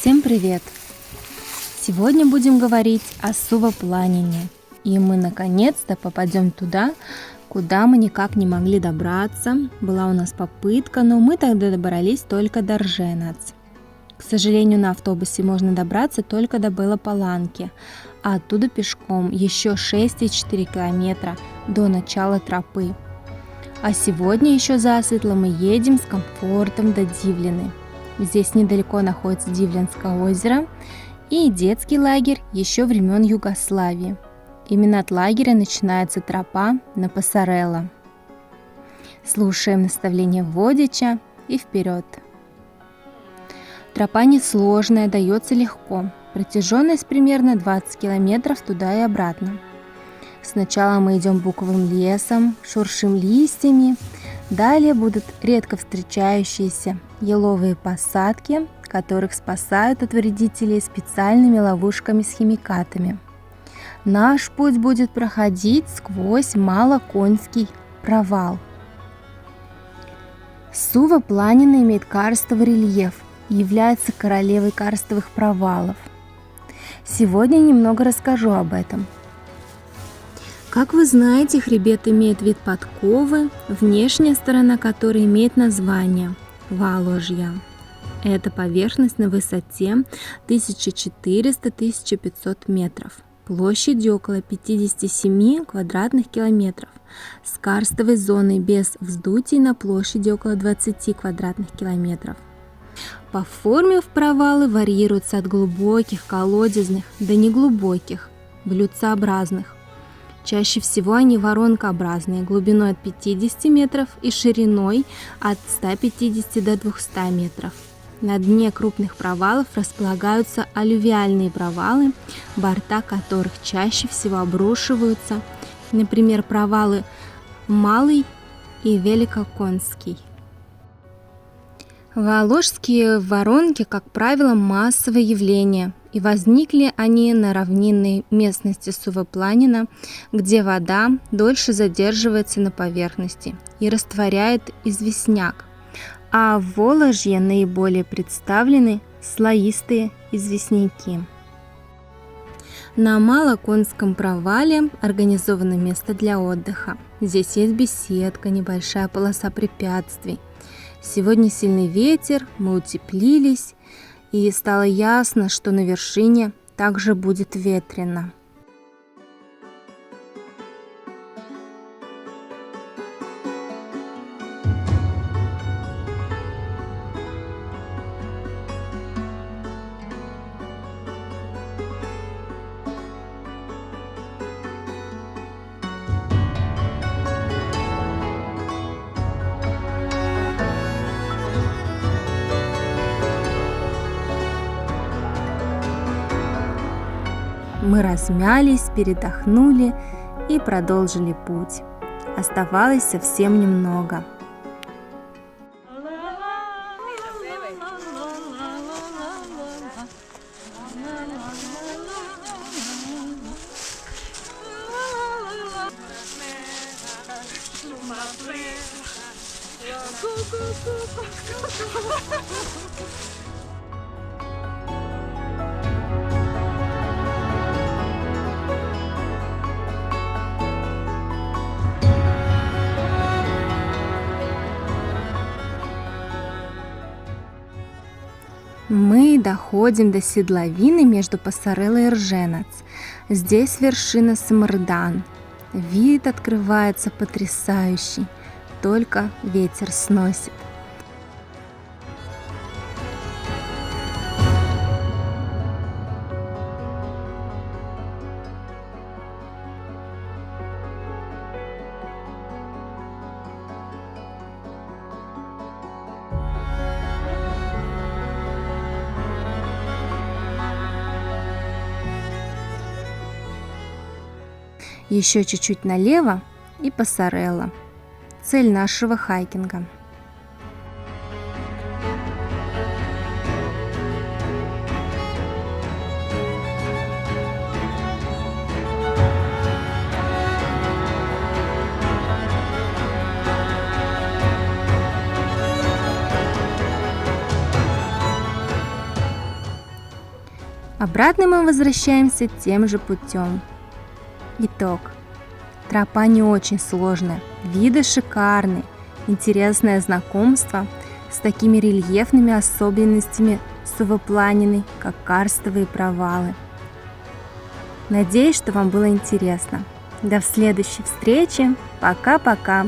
Всем привет! Сегодня будем говорить о Сувопланине. И мы наконец-то попадем туда, куда мы никак не могли добраться. Была у нас попытка, но мы тогда добрались только до Рженац. К сожалению, на автобусе можно добраться только до Белопаланки, а оттуда пешком еще 6,4 километра до начала тропы. А сегодня еще засветло мы едем с комфортом до Дивлины. Здесь недалеко находится Дивлинское озеро и детский лагерь еще времен Югославии. Именно от лагеря начинается тропа на Пасарелло. Слушаем наставление Водича и вперед. Тропа несложная, дается легко. Протяженность примерно 20 километров туда и обратно. Сначала мы идем буковым лесом, шуршим листьями. Далее будут редко встречающиеся еловые посадки, которых спасают от вредителей специальными ловушками с химикатами. Наш путь будет проходить сквозь Малоконский провал. Сувопланина имеет карстовый рельеф и является королевой карстовых провалов. Сегодня немного расскажу об этом. Как вы знаете, хребет имеет вид подковы, внешняя сторона которой имеет название Валожья. Это поверхность на высоте 1400-1500 метров, площадью около 57 квадратных километров, с карстовой зоной без вздутий на площади около 20 квадратных километров. По форме провалы варьируются от глубоких, колодезных до неглубоких, блюдцеобразных. Чаще всего они воронкообразные, глубиной от 50 метров и шириной от 150 до 200 метров. На дне крупных провалов располагаются аллювиальные провалы, борта которых чаще всего обрушиваются, например, провалы Малый и Великоконский. Воложские воронки, как правило, массовое явление, и возникли они на равнинной местности Сувопланина, где вода дольше задерживается на поверхности и растворяет известняк, а в Воложье наиболее представлены слоистые известняки. На Малоконском провале организовано место для отдыха. Здесь есть беседка, небольшая полоса препятствий. Сегодня сильный ветер, мы утеплились, и стало ясно, что на вершине также будет ветрено. Мы размялись, передохнули и продолжили путь. Оставалось совсем немного. Мы доходим до седловины между Пасарелло и Рженац. Здесь вершина Самардан. Вид открывается потрясающий, только ветер сносит. Еще чуть-чуть налево и Пасарелло. Цель нашего хайкинга. Обратно мы возвращаемся тем же путем. Итог. Тропа не очень сложная, виды шикарные, интересное знакомство с такими рельефными особенностями Сувопланины, как карстовые провалы. Надеюсь, что вам было интересно. До следующей встречи. Пока-пока.